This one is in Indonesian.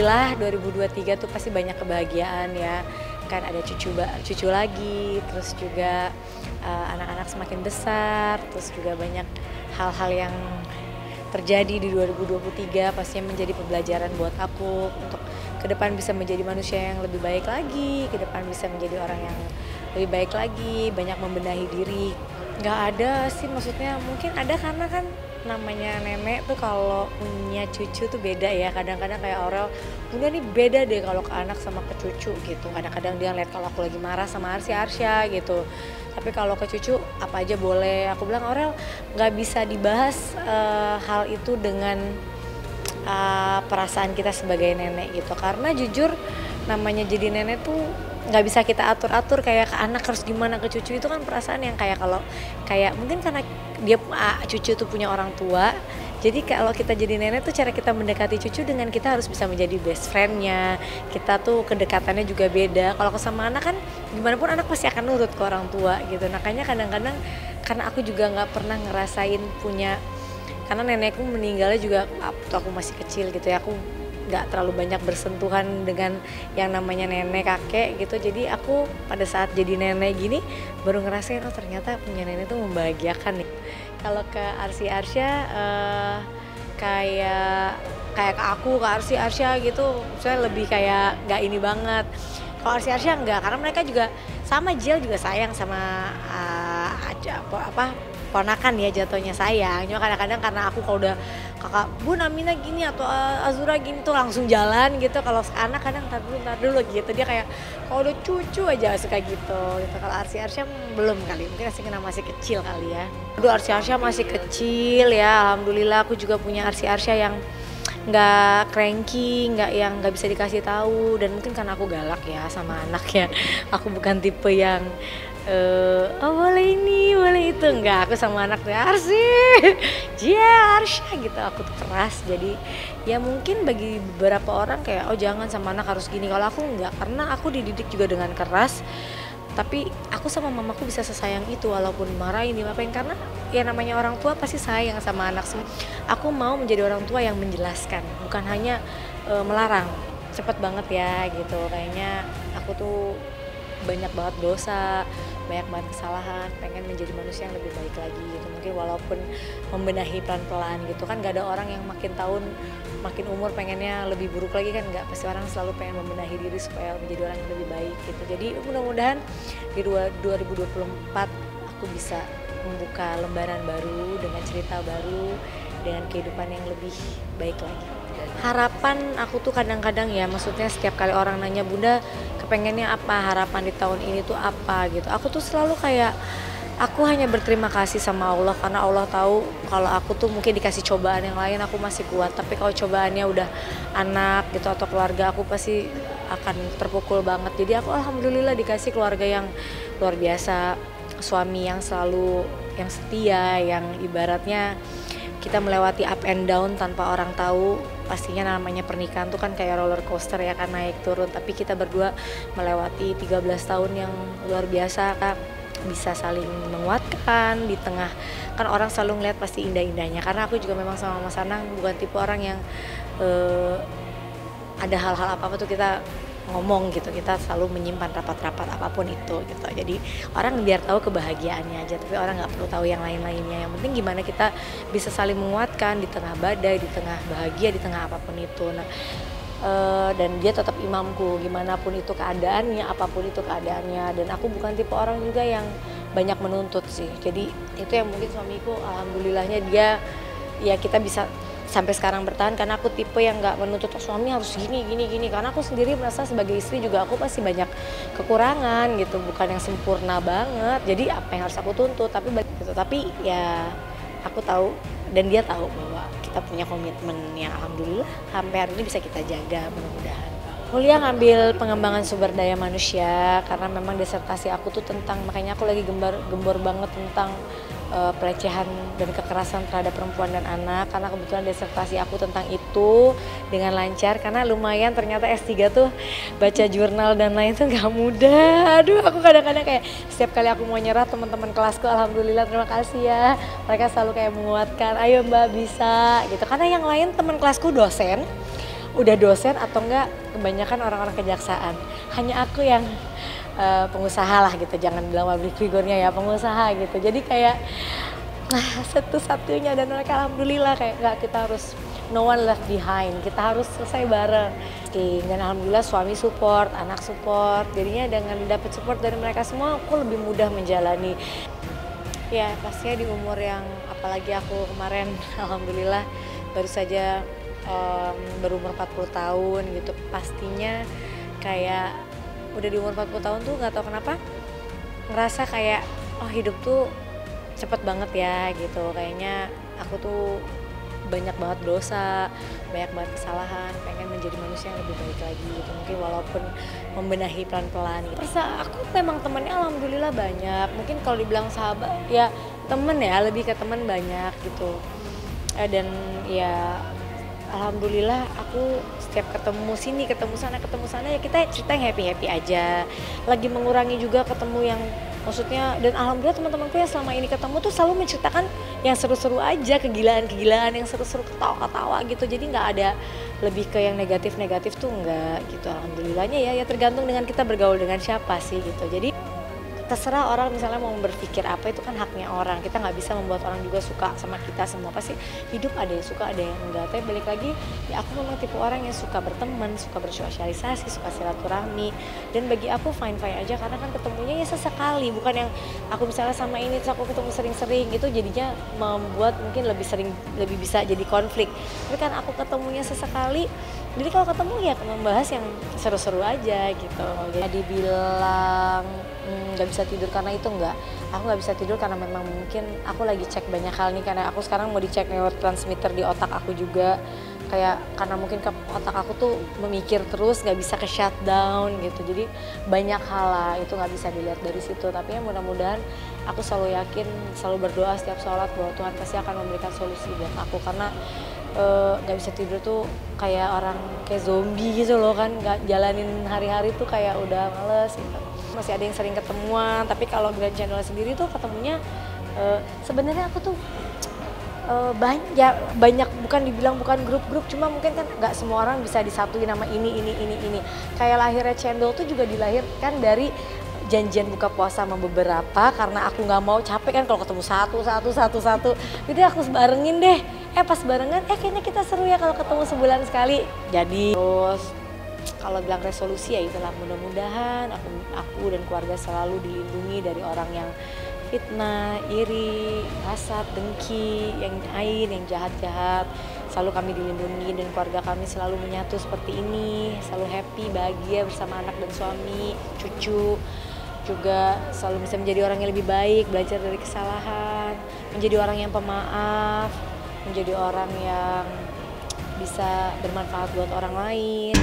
alhamdulillah 2023 tuh pasti banyak kebahagiaan ya. Kan ada cucu lagi, terus juga anak-anak semakin besar, terus juga banyak hal-hal yang terjadi di 2023 pastinya menjadi pembelajaran buat aku untuk ke depan bisa menjadi manusia yang lebih baik lagi, ke depan bisa menjadi orang yang lebih baik lagi, banyak membenahi diri. Nggak ada sih, maksudnya mungkin ada karena kan namanya nenek tuh kalau punya cucu tuh beda ya. Kadang-kadang kayak Aurel, bunda nih beda deh kalau ke anak sama ke cucu gitu. Kadang-kadang dia lihat kalau aku lagi marah sama Arsya gitu. Tapi kalau ke cucu apa aja boleh. Aku bilang Aurel nggak bisa dibahas hal itu dengan perasaan kita sebagai nenek gitu. Karena jujur namanya jadi nenek tuh nggak bisa kita atur-atur kayak ke anak harus gimana, ke cucu itu kan perasaan yang kayak kalau kayak mungkin karena dia cucu tuh punya orang tua, jadi kalau kita jadi nenek tuh cara kita mendekati cucu dengan kita harus bisa menjadi best friendnya, kita tuh kedekatannya juga beda. Kalau sama anak kan gimana pun anak pasti akan nurut ke orang tua gitu. Makanya kadang-kadang karena aku juga nggak pernah ngerasain punya, karena nenekku meninggalnya juga waktu aku masih kecil gitu ya, aku nggak terlalu banyak bersentuhan dengan yang namanya nenek kakek gitu. Jadi aku pada saat jadi nenek gini baru ngerasain oh ternyata punya nenek tuh membahagiakan nih. Kalau ke Arsya kayak ke aku, ke Arsya gitu saya lebih kayak nggak ini banget. Kalau Arsya enggak, karena mereka juga sama, Jill juga sayang sama ponakan ya, jatuhnya sayang. Cuma kadang-kadang karena aku kalau udah kakak Bun Amina gini atau Azura gini tuh langsung jalan gitu. Kalau anak kadang ntar dulu gitu, dia kayak kalau udah cucu aja suka gitu. Kalau Arsya belum kali, mungkin masih kecil kali ya. Aduh, Arsya masih kecil ya, alhamdulillah aku juga punya Arsya yang nggak cranky, nggak bisa dikasih tahu. Dan mungkin karena aku galak ya sama anaknya, aku bukan tipe yang oh boleh ini, boleh itu. Enggak, aku sama anaknya Arsya gitu, aku tuh keras. Jadi ya mungkin bagi beberapa orang kayak oh jangan sama anak harus gini. Kalau aku enggak, karena aku dididik juga dengan keras. Tapi aku sama mamaku bisa sesayang itu walaupun marahin, dimapain, karena ya namanya orang tua pasti sayang sama anak. Aku mau menjadi orang tua yang menjelaskan, bukan hanya melarang. Cepet banget ya gitu, kayaknya aku tuh banyak banget dosa, banyak banget kesalahan, pengen menjadi manusia yang lebih baik lagi gitu. Mungkin walaupun membenahi pelan-pelan gitu kan, gak ada orang yang makin tahun makin umur pengennya lebih buruk lagi kan, nggak, pasti orang selalu pengen membenahi diri supaya menjadi orang yang lebih baik gitu. Jadi mudah-mudahan di 2024 aku bisa membuka lembaran baru dengan cerita baru, dengan kehidupan yang lebih baik lagi. Harapan aku tuh kadang-kadang ya, maksudnya setiap kali orang nanya Bunda kepengennya apa, harapan di tahun ini tuh apa gitu, aku tuh selalu kayak aku hanya berterima kasih sama Allah, karena Allah tahu kalau aku tuh mungkin dikasih cobaan yang lain aku masih kuat, tapi kalau cobaannya udah anak gitu atau keluarga aku pasti akan terpukul banget. Jadi aku alhamdulillah dikasih keluarga yang luar biasa, suami yang selalu yang setia, yang ibaratnya kita melewati up and down tanpa orang tahu. Pastinya namanya pernikahan tuh kan kayak roller coaster ya kan, naik turun. Tapi kita berdua melewati 13 tahun yang luar biasa, Kak. Bisa saling menguatkan di tengah, kan orang selalu ngeliat pasti indah-indahnya. Karena aku juga memang sama Mas Anang bukan tipe orang yang ada hal-hal apa-apa tuh kita ngomong gitu, kita selalu menyimpan rapat-rapat apapun itu gitu. Jadi orang biar tahu kebahagiaannya aja, tapi orang nggak perlu tahu yang lain-lainnya. Yang penting gimana kita bisa saling menguatkan di tengah badai, di tengah bahagia, di tengah apapun itu. Nah, dan dia tetap imamku gimana pun itu keadaannya, apapun itu keadaannya. Dan aku bukan tipe orang juga yang banyak menuntut sih. Jadi itu yang mungkin suamiku alhamdulillahnya dia ya kita bisa sampai sekarang bertahan, karena aku tipe yang nggak menuntut suami harus gini. Karena aku sendiri merasa sebagai istri juga aku pasti banyak kekurangan gitu, bukan yang sempurna banget. Jadi apa yang harus aku tuntut, tapi gitu. Tapi ya aku tahu dan dia tahu bahwa kita punya komitmen yang alhamdulillah sampai hari ini bisa kita jaga mudah-mudahan. Kuliah ngambil pengembangan sumber daya manusia, karena memang disertasi aku tuh tentang, makanya aku lagi gembor banget tentang pelecehan dan kekerasan terhadap perempuan dan anak, karena kebetulan disertasi aku tentang itu dengan lancar. Karena lumayan ternyata S3 tuh baca jurnal dan lain tuh gak mudah. Aduh, aku kadang-kadang kayak setiap kali aku mau nyerah, teman-teman kelasku alhamdulillah terima kasih ya, mereka selalu kayak menguatkan, ayo Mbak bisa gitu. Karena yang lain teman kelasku dosen, udah dosen atau enggak kebanyakan orang-orang kejaksaan. Hanya aku yang pengusaha lah gitu, jangan bilang public figure-nya ya, pengusaha gitu. Jadi kayak satu-satunya, dan mereka alhamdulillah kayak nggak, kita harus no one left behind, kita harus selesai bareng. Dan alhamdulillah suami support, anak support, jadinya dengan dapat support dari mereka semua aku lebih mudah menjalani. Ya pastinya di umur yang, apalagi aku kemarin alhamdulillah baru saja berumur 40 tahun gitu, pastinya kayak udah di umur 40 tahun tuh nggak tahu kenapa ngerasa kayak oh hidup tuh cepet banget ya gitu, kayaknya aku tuh banyak banget dosa, banyak banget kesalahan, pengen menjadi manusia yang lebih baik lagi gitu, mungkin walaupun membenahi pelan-pelan gitu. Aku memang temennya alhamdulillah banyak, mungkin kalau dibilang sahabat ya temen ya, lebih ke temen banyak gitu. Dan ya alhamdulillah aku setiap ketemu sini, ketemu sana ya kita cerita yang happy-happy aja. Lagi mengurangi juga ketemu yang maksudnya, dan alhamdulillah teman-temanku yang selama ini ketemu tuh selalu menceritakan yang seru-seru aja, kegilaan-kegilaan yang seru-seru, ketawa-ketawa gitu. Jadi nggak ada lebih ke yang negatif-negatif tuh enggak gitu. Alhamdulillahnya ya tergantung dengan kita bergaul dengan siapa sih gitu. Jadi terserah orang misalnya mau berpikir apa, itu kan haknya orang, kita nggak bisa membuat orang juga suka sama kita semua. Pasti hidup ada yang suka, ada yang enggak, tapi balik lagi ya aku memang tipe orang yang suka berteman, suka bersosialisasi, suka silaturahmi, dan bagi aku fine aja karena kan ketemunya ya sesekali, bukan yang aku misalnya sama ini terus aku ketemu sering-sering, itu jadinya membuat mungkin lebih bisa jadi konflik. Tapi kan aku ketemunya sesekali, jadi kalau ketemu ya membahas yang seru-seru aja gitu. Jadi dibilang nggak bisa tidur karena itu enggak, aku nggak bisa tidur karena memang mungkin aku lagi cek banyak hal nih, karena aku sekarang mau dicek neurotransmitter di otak aku juga, kayak karena mungkin ke otak aku tuh memikir terus, nggak bisa ke shutdown gitu, jadi banyak hal lah itu nggak bisa dilihat dari situ. Tapi ya mudah-mudahan aku selalu yakin, selalu berdoa setiap sholat bahwa Tuhan pasti akan memberikan solusi buat aku, karena nggak bisa tidur tuh kayak orang kayak zombie gitu loh kan, nggak jalanin hari-hari tuh kayak udah males gitu. Masih ada yang sering ketemuan, tapi kalau Grand Channel sendiri tuh ketemunya sebenarnya aku tuh banyak, bukan dibilang bukan grup-grup, cuma mungkin kan nggak semua orang bisa disatuin nama ini. Kayak lahirnya Cendol tuh juga dilahirkan dari janjian buka puasa sama beberapa, karena aku nggak mau capek kan kalau ketemu satu, jadi aku barengin deh. Pas barengan kayaknya kita seru ya kalau ketemu sebulan sekali. Jadi terus kalau bilang resolusi ya itulah, mudah-mudahan aku dan keluarga selalu dilindungi dari orang yang fitnah, iri, hasad, dengki, yang ain, yang jahat-jahat. Selalu kami dilindungi dan keluarga kami selalu menyatu seperti ini, selalu happy, bahagia bersama anak dan suami, cucu. Juga selalu bisa menjadi orang yang lebih baik, belajar dari kesalahan, menjadi orang yang pemaaf, menjadi orang yang bisa bermanfaat buat orang lain.